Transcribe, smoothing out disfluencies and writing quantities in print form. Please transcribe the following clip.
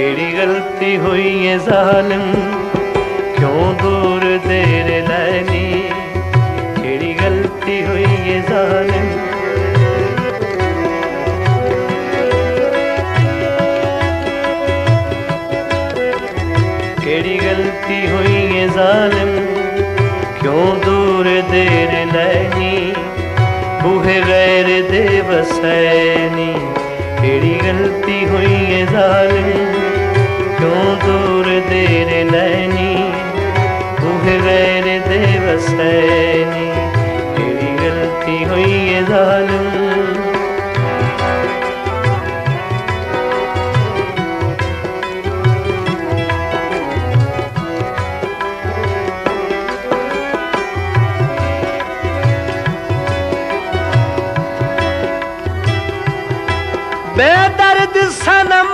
केड़ी गलती हुई है जालिम, क्यों दूर देर लैनी। केड़ी गलती हुई है जालिम, केड़ी गलती हुई है जालिम, क्यों दूर देर लैनी। बूहे गैर दे बसैनी, केड़ी गलती हुई है जालिम, क्यों दूर देर लैनी। बूहे गैर दे बसैनी, केड़ी गलती हुई है जालिम। बेदर्द सनम